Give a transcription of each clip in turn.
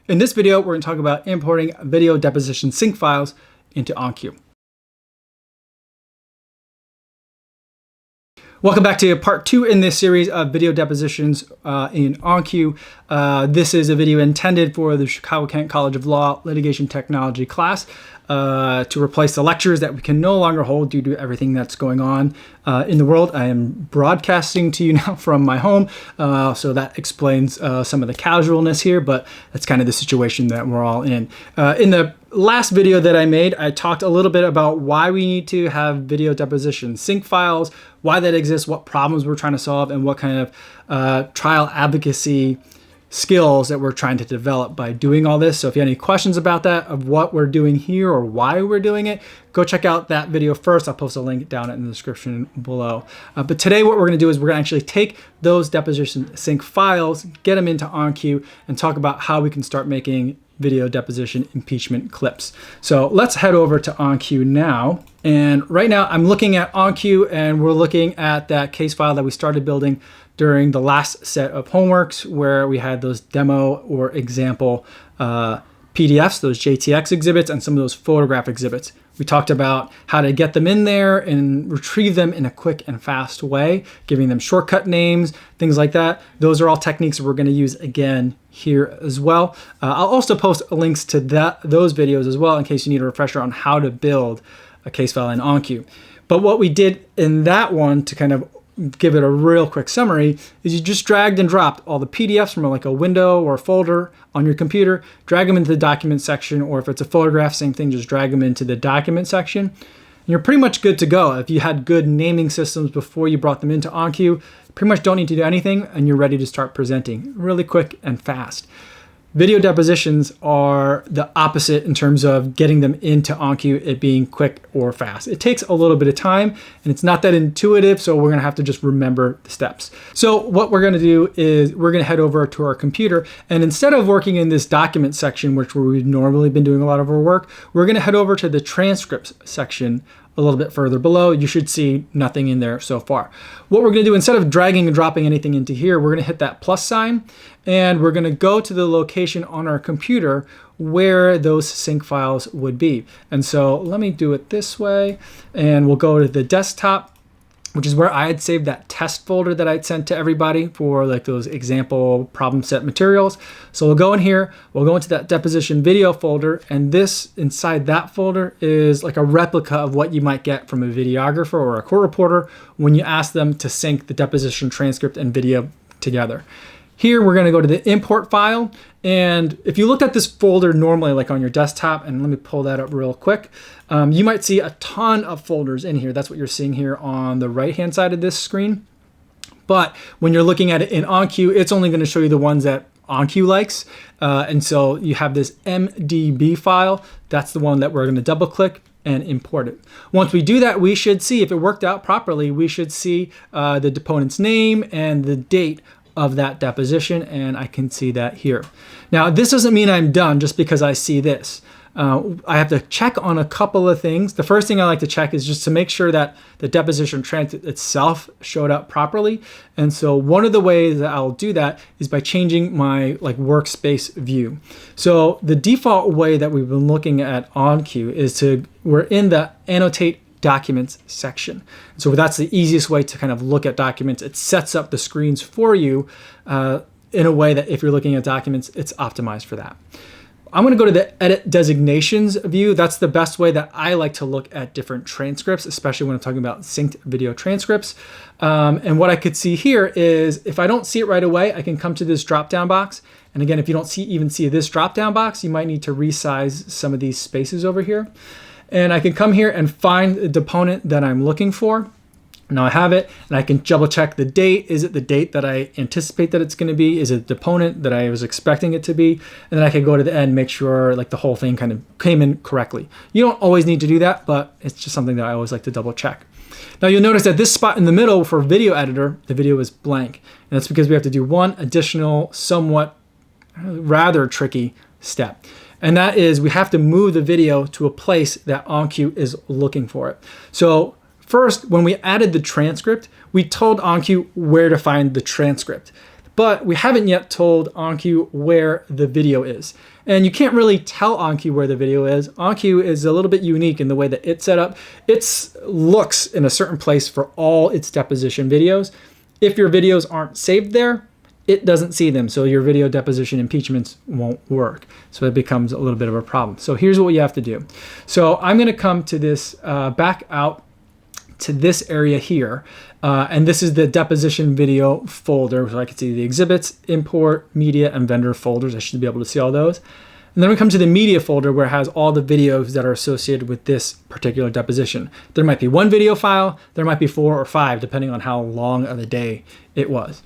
In this video, we're going to talk about importing video deposition sync files into OnCue. Welcome back to part 2 in this series of video depositions in OnCue. This is a video intended for the Chicago-Kent College of Law Litigation Technology class to replace the lectures that we can no longer hold due to everything that's going on in the world. I am broadcasting to you now from my home, so that explains some of the casualness here, but that's kind of the situation that we're all in. In the last video that I made, I talked a little bit about why we need to have video deposition sync files, why that exists, what problems we're trying to solve, and what kind of trial advocacy skills that we're trying to develop by doing all this. So if you have any questions about that, of what we're doing here or why we're doing it, go check out that video first. I'll post a link down in the description below. But today what we're going to do is we're going to actually take those deposition sync files, get them into OnCue, and talk about how we can start making video deposition impeachment clips. So let's head over to OnCue now. And right now I'm looking at OnCue, and we're looking at that case file that we started building during the last set of homeworks, where we had those demo or example PDFs, those JTX exhibits, and some of those photograph exhibits. We talked about how to get them in there and retrieve them in a quick and fast way, giving them shortcut names, things like that. Those are all techniques we're going to use again here as well. I'll also post links to those videos as well in case you need a refresher on how to build a case file in OnCue. But what we did in that one, to kind of give it a real quick summary, is you just dragged and dropped all the PDFs from like a window or a folder on your computer, drag them into the document section, or if it's a photograph, same thing, just drag them into the document section. And you're pretty much good to go. If you had good naming systems before you brought them into OnCue, you pretty much don't need to do anything, and you're ready to start presenting really quick and fast. Video depositions are the opposite in terms of getting them into OnCue, it being quick or fast. It takes a little bit of time, and it's not that intuitive, so we're gonna have to just remember the steps. So what we're gonna do is we're gonna head over to our computer, and instead of working in this document section, which where we've normally been doing a lot of our work, we're gonna head over to the transcripts section a little bit further below. You should see nothing in there so far. What we're gonna do, instead of dragging and dropping anything into here, we're gonna hit that plus sign, and we're gonna go to the location on our computer where those sync files would be. And so let me do it this way, and we'll go to the desktop, which is where I had saved that test folder that I'd sent to everybody for like those example problem set materials. So we'll go in here, we'll go into that deposition video folder, and this inside that folder is like a replica of what you might get from a videographer or a court reporter when you ask them to sync the deposition transcript and video together. Here we're going to go to the import file, and if you look at this folder normally like on your desktop, and let me pull that up real quick, you might see a ton of folders in here. That's what you're seeing here on the right hand side of this screen. But when you're looking at it in OnCue, it's only going to show you the ones that OnCue likes, and so you have this MDB file. That's the one that we're going to double click and import it. Once we do that, we should see, if it worked out properly, we should see the deponent's name and the date of that deposition, and I can see that here. Now, this doesn't mean I'm done just because I see this. I have to check on a couple of things. The first thing I like to check is just to make sure that the deposition transcript itself showed up properly. And so one of the ways that I'll do that is by changing my workspace view. So the default way that we've been looking at OnCue is we're in the annotate documents section. So that's the easiest way to kind of look at documents. It sets up the screens for you in a way that if you're looking at documents, it's optimized for that. I'm going to go to the edit designations view. That's the best way that I like to look at different transcripts, especially when I'm talking about synced video transcripts. And what I could see here is if I don't see it right away, I can come to this drop-down box. And again, if you don't even see this drop-down box, you might need to resize some of these spaces over here. And I can come here and find the deponent that I'm looking for. Now I have it, and I can double check the date. Is it the date that I anticipate that it's going to be? Is it the deponent that I was expecting it to be? And then I can go to the end, make sure the whole thing kind of came in correctly. You don't always need to do that, but it's just something that I always like to double check. Now you'll notice that this spot in the middle for video editor, the video is blank. And that's because we have to do one additional, somewhat rather tricky step. And that is we have to move the video to a place that OnCue is looking for it. So first, when we added the transcript, we told OnCue where to find the transcript. but we haven't yet told OnCue where the video is. And you can't really tell OnCue where the video is. OnCue is a little bit unique in the way that it's set up. It looks in a certain place for all its deposition videos. If your videos aren't saved there, it doesn't see them. So your video deposition impeachments won't work. So it becomes a little bit of a problem. So here's what you have to do. So I'm going to come to this, back out to this area here. And this is the deposition video folder. So I can see the exhibits, import, media, and vendor folders. I should be able to see all those. And then we come to the media folder where it has all the videos that are associated with this particular deposition. There might be one video file, there might be 4 or 5, depending on how long of the day it was.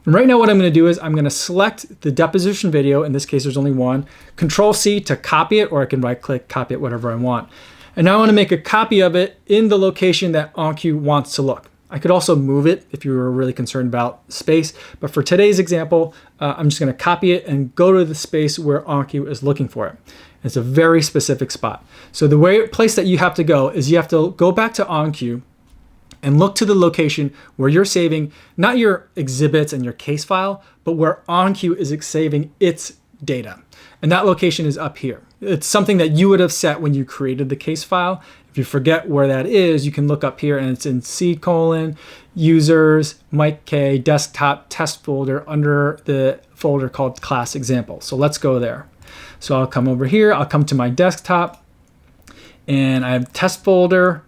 And right now what I'm going to do is I'm going to select the deposition video. In this case, there's only one. Control C to copy it, or I can right click, copy it, whatever I want. And now I want to make a copy of it in the location that OnCue wants to look. I could also move it if you were really concerned about space, but for today's example, I'm just going to copy it and go to the space where OnCue is looking for it. It's a very specific spot. So the place that you have to go is you have to go back to OnCue and look to the location where you're saving not your exhibits and your case file, but where OnCue is saving its data. And that location is up here. It's something that you would have set when you created the case file. If you forget where that is, you can look up here and it's in C:users, Mike K, desktop test folder under the folder called class example. So let's go there. So I'll come over here, I'll come to my desktop and I have test folder,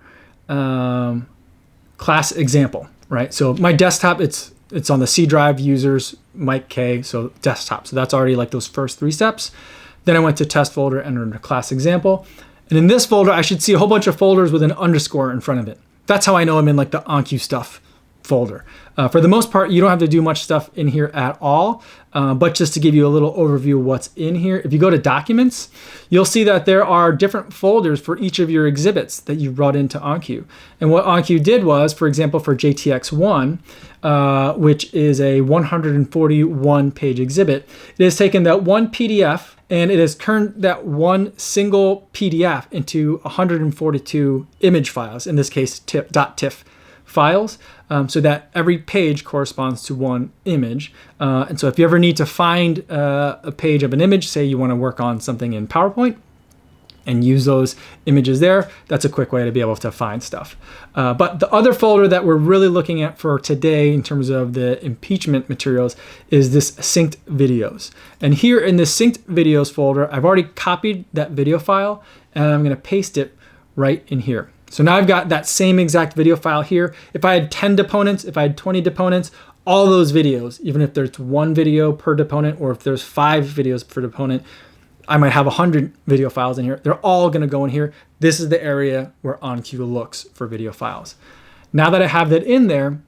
class example, right? So my desktop, it's on the C drive, users, Mike K, so desktop. So that's already like those first 3 steps. Then I went to test folder, entered a class example. And in this folder, I should see a whole bunch of folders with an underscore in front of it. That's how I know I'm in like the OnCue stuff folder. For the most part, you don't have to do much stuff in here at all, but just to give you a little overview of what's in here, if you go to documents, you'll see that there are different folders for each of your exhibits that you brought into OnCue. And what OnCue did was, for example, for JTX1, which is a 141 page exhibit, it has taken that one PDF and it has turned that one single PDF into 142 image files, in this case, .tiff files, so that every page corresponds to one image. And so if you ever need to find a page of an image, say you want to work on something in PowerPoint and use those images there, that's a quick way to be able to find stuff. But the other folder that we're really looking at for today in terms of the impeachment materials is this synced videos. And here in this synced videos folder, I've already copied that video file and I'm going to paste it right in here. So now I've got that same exact video file here. If I had 10 deponents, if I had 20 deponents, all those videos, even if there's 1 video per deponent or if there's 5 videos per deponent, I might have 100 video files in here. They're all going to go in here. This is the area where OnCue looks for video files. Now that I have that in there,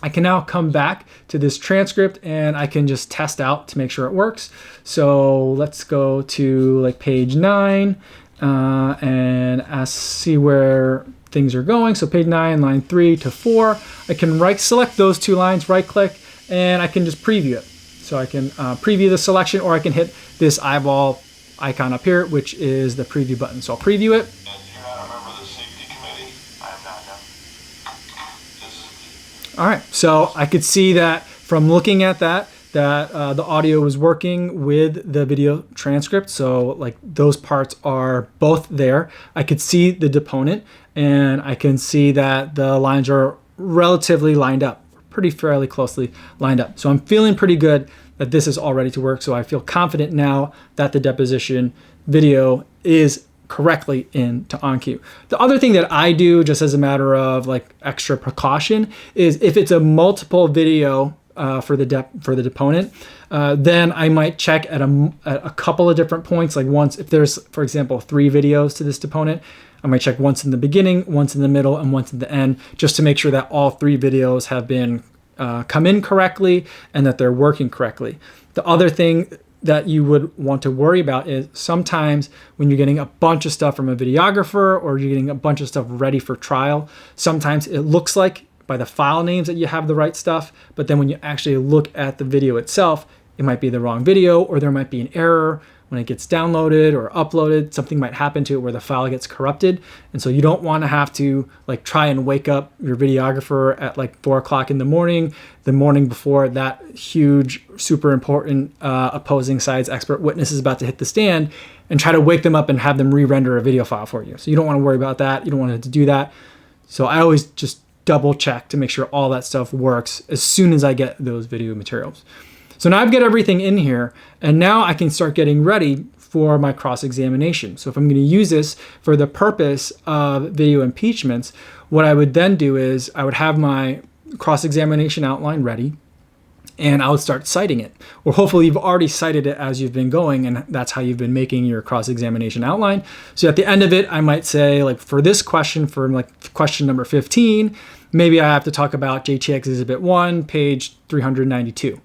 I can now come back to this transcript and I can just test out to make sure it works. So let's go to like page 9 and see where things are going. So page 9, line 3 to 4. I can select those 2 lines, right click, and I can just preview it. So I can preview the selection, or I can hit this eyeball icon up here, which is the preview button. So I'll preview it. All right, so I could see that from looking at that the audio was working with the video transcript. So like those parts are both there. I could see the deponent and I can see that the lines are relatively lined up, pretty fairly closely lined up. So I'm feeling pretty good that this is all ready to work. So I feel confident now that the deposition video is correctly into OnCue. The other thing that I do, just as a matter of like extra precaution, is if it's a multiple video for the deponent, then I might check at a couple of different points. Like once, if there's, for example, 3 videos to this deponent, I might check once in the beginning, once in the middle, and once at the end, just to make sure that all 3 videos have been come in correctly and that they're working correctly. The other thing that you would want to worry about is sometimes when you're getting a bunch of stuff from a videographer or you're getting a bunch of stuff ready for trial, sometimes it looks like by the file names that you have the right stuff, but then when you actually look at the video itself, it might be the wrong video or there might be an error when it gets downloaded or uploaded, something might happen to it where the file gets corrupted. And so you don't want to have to like try and wake up your videographer at like 4 o'clock in the morning before that huge, super important opposing side's expert witness is about to hit the stand, and try to wake them up and have them re-render a video file for you. So you don't want to worry about that. You don't want to do that. So I always just double check to make sure all that stuff works as soon as I get those video materials. So now I've got everything in here, and now I can start getting ready for my cross-examination. So if I'm going to use this for the purpose of video impeachments, what I would then do is I would have my cross-examination outline ready, and I would start citing it. Or hopefully you've already cited it as you've been going, and that's how you've been making your cross-examination outline. So at the end of it, I might say, like for this question, for like question number 15, maybe I have to talk about JTX Exhibit 1, page 392.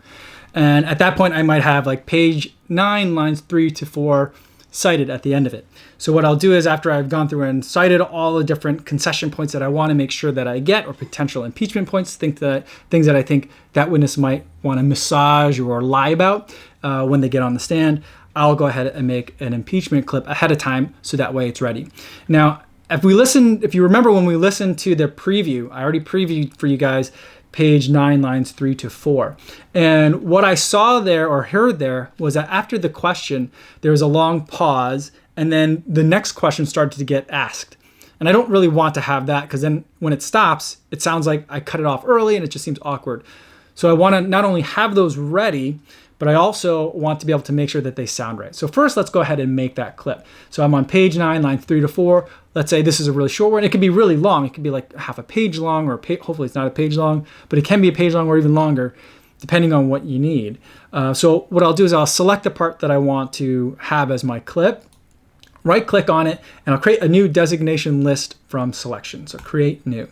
And at that point, I might have like page 9, lines 3 to 4 cited at the end of it. So what I'll do is after I've gone through and cited all the different concession points that I want to make sure that I get, or potential impeachment points, things that I think that witness might want to massage or lie about when they get on the stand, I'll go ahead and make an impeachment clip ahead of time so that way it's ready. Now, if you remember when we listened to the preview, I already previewed for you guys page 9, lines 3 to 4. And what I saw there or heard there was that after the question, there was a long pause, and then the next question started to get asked. And I don't really want to have that, because then when it stops, it sounds like I cut it off early and it just seems awkward. So I want to not only have those ready, but I also want to be able to make sure that they sound right. So first, let's go ahead and make that clip. So I'm on page 9, lines 3 to 4. Let's say this is a really short one. It could be really long. It could be like half a page long, or hopefully it's not a page long, but it can be a page long or even longer, depending on what you need. So what I'll do is I'll select the part that I want to have as my clip, right click on it, and I'll create a new designation list from selection. So create new.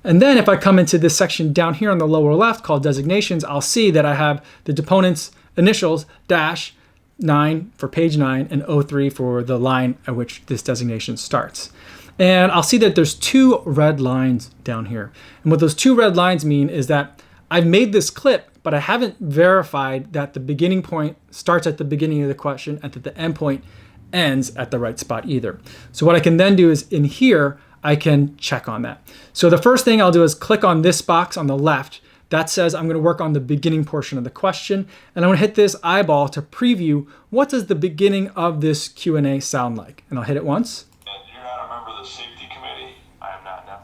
And then if I come into this section down here on the lower left called designations, I'll see that I have the deponent's initials dash 9 for page 9 and 03 for the line at which this designation starts. And I'll see that there's 2 red lines down here. And what those 2 red lines mean is that I've made this clip, but I haven't verified that the beginning point starts at the beginning of the question and that the end point ends at the right spot either. So what I can then do is in here, I can check on that. So the first thing I'll do is click on this box on the left that says I'm going to work on the beginning portion of the question, and I'm going to hit this eyeball to preview what does the beginning of this Q&A sound like. And I'll hit it once. You're not a member of the safety committee? I am not now.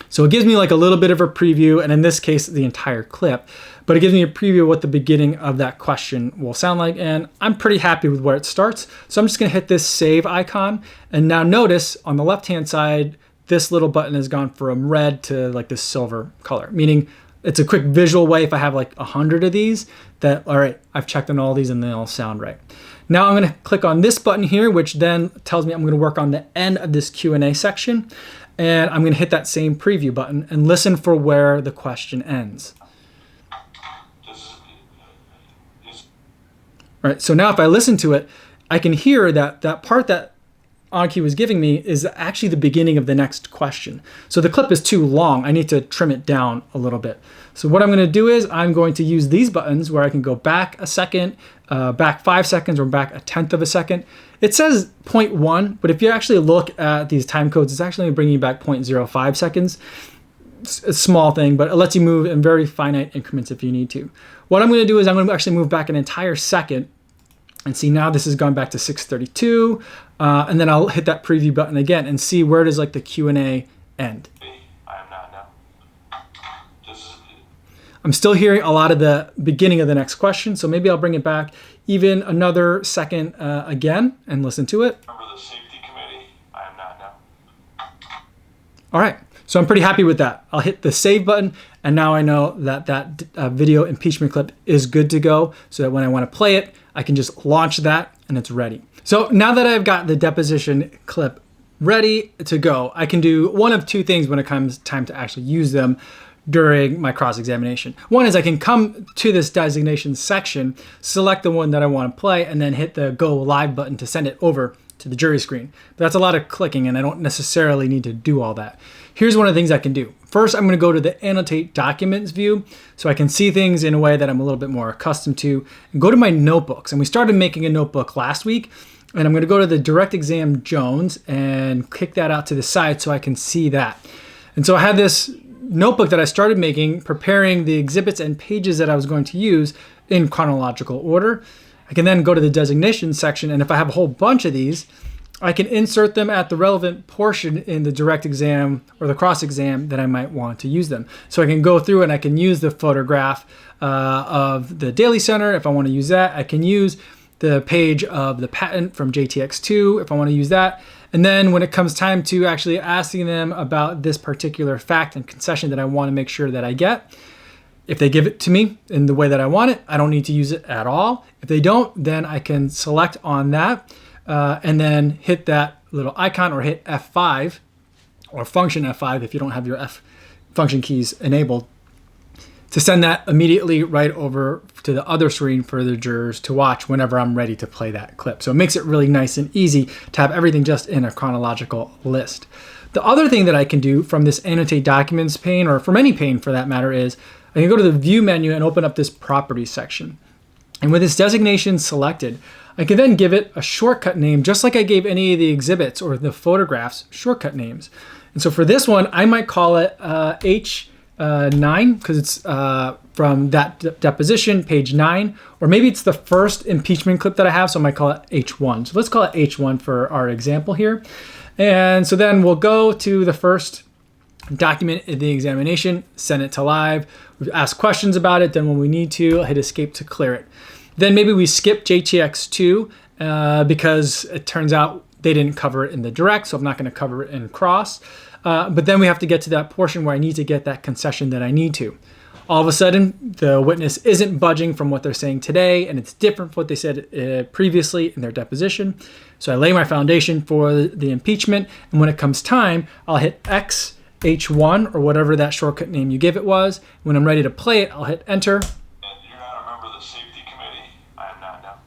So it gives me like a little bit of a preview, and in this case, the entire clip, but it gives me a preview of what the beginning of that question will sound like, and I'm pretty happy with where it starts. So I'm just going to hit this save icon, and now notice on the left-hand side, this little button has gone from red to like this silver color, meaning it's a quick visual way if I have like 100 of these that, all right, I've checked on all these and they all sound right. Now I'm going to click on this button here, which then tells me I'm going to work on the end of this Q&A section. And I'm going to hit that same preview button and listen for where the question ends. All right, so now if I listen to it, I can hear that that part that OnCue was giving me is actually the beginning of the next question. So the clip is too long. I need to trim it down a little bit. So what I'm going to do is I'm going to use these buttons where I can go back a second, back 5 seconds, or back 1/10 of a second. It says 0.1, but if you actually look at these time codes, it's actually bringing you back 0.05 seconds. It's a small thing, but it lets you move in very finite increments if you need to. What I'm going to do is I'm going to actually move back an entire second. And see, now this has gone back to 6:32, and then I'll hit that preview button again and see where does like the Q&A end. I am not now. I'm still hearing a lot of the beginning of the next question, so maybe I'll bring it back even another second again and listen to it. Member of the safety committee? I am not now. All right, so I'm pretty happy with that. I'll hit the save button, and now I know that that video impeachment clip is good to go, so that when I want to play it, I can just launch that and it's ready. So now that I've got the deposition clip ready to go, I can do one of 2 things when it comes time to actually use them during my cross-examination. One is I can come to this designation section, select the one that I want to play, and then hit the go live button to send it over to the jury screen. But that's a lot of clicking, and I don't necessarily need to do all that. Here's one of the things I can do. First, I'm going to go to the Annotate Documents view so I can see things in a way that I'm a little bit more accustomed to. And go to my notebooks. And we started making a notebook last week. And I'm going to go to the Direct Exam Jones and kick that out to the side so I can see that. And so I had this notebook that I started making, preparing the exhibits and pages that I was going to use in chronological order. I can then go to the designation section, and if I have a whole bunch of these, I can insert them at the relevant portion in the direct exam or the cross exam that I might want to use them. So I can go through and I can use the photograph of the Daily Center if I want to use that. I can use the page of the patent from JTX2 if I want to use that. And then when it comes time to actually asking them about this particular fact and concession that I want to make sure that I get, if they give it to me in the way that I want it, I don't need to use it at all. If they don't, then I can select on that and then hit that little icon or hit F5 or function F5 if you don't have your F function keys enabled to send that immediately right over to the other screen for the jurors to watch whenever I'm ready to play that clip. So it makes it really nice and easy to have everything just in a chronological list. The other thing that I can do from this Annotate Documents pane, or from any pane for that matter, is I can go to the View menu and open up this Properties section. And with this designation selected, I can then give it a shortcut name, just like I gave any of the exhibits or the photographs shortcut names. And so for this one, I might call it H9 because it's from that deposition, page 9, or maybe it's the first impeachment clip that I have, so I might call it H1. So let's call it H1 for our example here. And so then we'll go to the first document in the examination, send it to live, we ask questions about it, then when we need to, hit escape to clear it. Then maybe we skip JTX2 because it turns out they didn't cover it in the direct, so I'm not going to cover it in cross. But then we have to get to that portion where I need to get that concession that I need to. All of a sudden, the witness isn't budging from what they're saying today, and it's different from what they said previously in their deposition. So I lay my foundation for the impeachment, and when it comes time, I'll hit X, H1, or whatever that shortcut name you give it was. When I'm ready to play it, I'll hit enter. You're not a member of the safety committee. I am not now.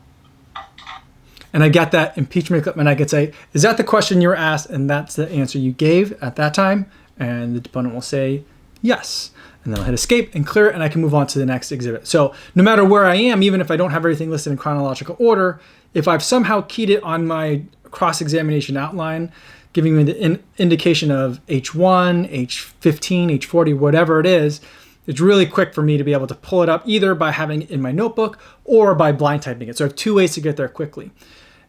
And I get that impeachment clip, and I could say, is that the question you were asked? And that's the answer you gave at that time. And the deponent will say, yes. And then I'll hit escape and clear it, and I can move on to the next exhibit. So no matter where I am, even if I don't have everything listed in chronological order, if I've somehow keyed it on my cross-examination outline, giving me the indication of H1, H15, H40, whatever it is, it's really quick for me to be able to pull it up either by having it in my notebook or by blind typing it. So I have two ways to get there quickly.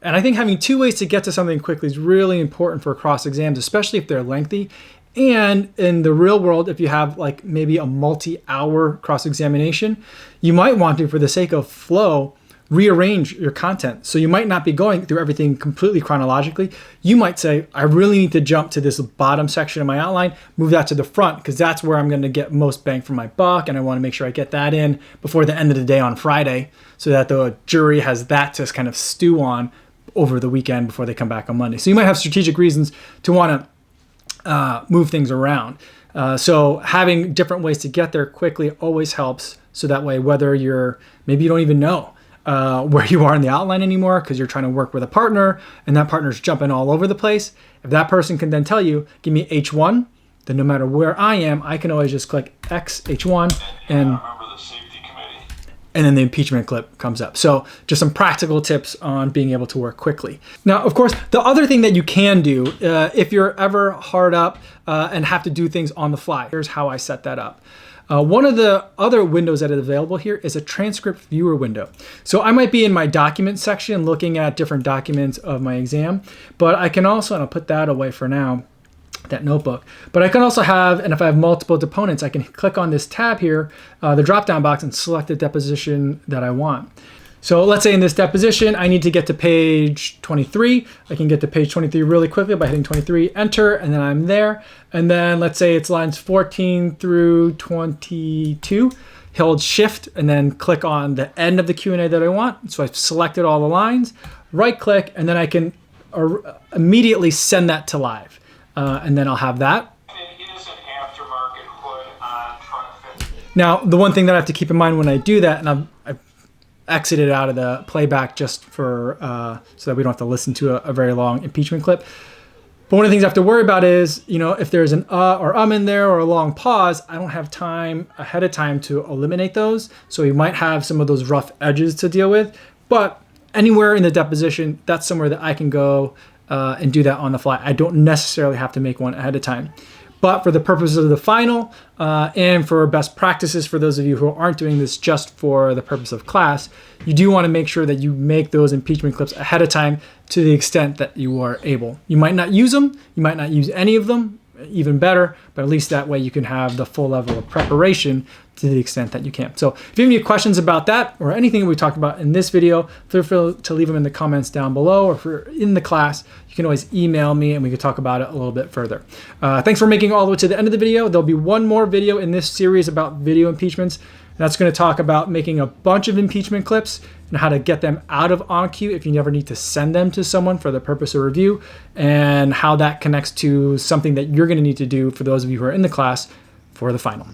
And I think having two ways to get to something quickly is really important for cross exams, especially if they're lengthy. And in the real world, if you have like maybe a multi-hour cross examination, you might want to, for the sake of flow, rearrange your content. So you might not be going through everything completely chronologically. You might say, I really need to jump to this bottom section of my outline, move that to the front, because that's where I'm going to get most bang for my buck. And I want to make sure I get that in before the end of the day on Friday so that the jury has that to kind of stew on over the weekend before they come back on Monday. So you might have strategic reasons to want to move things around. So having different ways to get there quickly always helps. So that way, whether maybe you don't even know where you are in the outline anymore because you're trying to work with a partner and that partner's jumping all over the place. If that person can then tell you, give me H1, then no matter where I am, I can always just click X, H1, and then the impeachment clip comes up. So just some practical tips on being able to work quickly. Now, of course, the other thing that you can do if you're ever hard up and have to do things on the fly, here's how I set that up. One of the other windows that is available here is a transcript viewer window. So I might be in my document section looking at different documents of my exam, but I can also, and I'll put that away for now, that notebook, but I can also have, and if I have multiple deponents, I can click on this tab here, the drop-down box, and select the deposition that I want. So let's say in this deposition, I need to get to page 23. I can get to page 23 really quickly by hitting 23, enter, and then I'm there. And then let's say it's lines 14 through 22. Hold shift and then click on the end of the Q&A that I want. So I've selected all the lines, right click, and then I can immediately send that to live. And then I'll have that. It is an aftermarket hood on truck 50. Now, the one thing that I have to keep in mind when I do that, and exited out of the playback just for so that we don't have to listen to a very long impeachment clip. But one of the things I have to worry about is, if there's an or in there or a long pause, I don't have time ahead of time to eliminate those. So you might have some of those rough edges to deal with. But anywhere in the deposition, that's somewhere that I can go and do that on the fly. I don't necessarily have to make one ahead of time. But for the purposes of the final and for best practices for those of you who aren't doing this just for the purpose of class, you do want to make sure that you make those impeachment clips ahead of time to the extent that you are able. You might not use them. You might not use any of them, even better, but at least that way you can have the full level of preparation to the extent that you can. So if you have any questions about that or anything that we talked about in this video, feel free to leave them in the comments down below, or if you're in the class, you can always email me and we can talk about it a little bit further. Thanks for making it all the way to the end of the video. There'll be one more video in this series about video impeachments. That's going to talk about making a bunch of impeachment clips and how to get them out of OnCue if you never need to send them to someone for the purpose of review, and how that connects to something that you're going to need to do for those of you who are in the class for the final.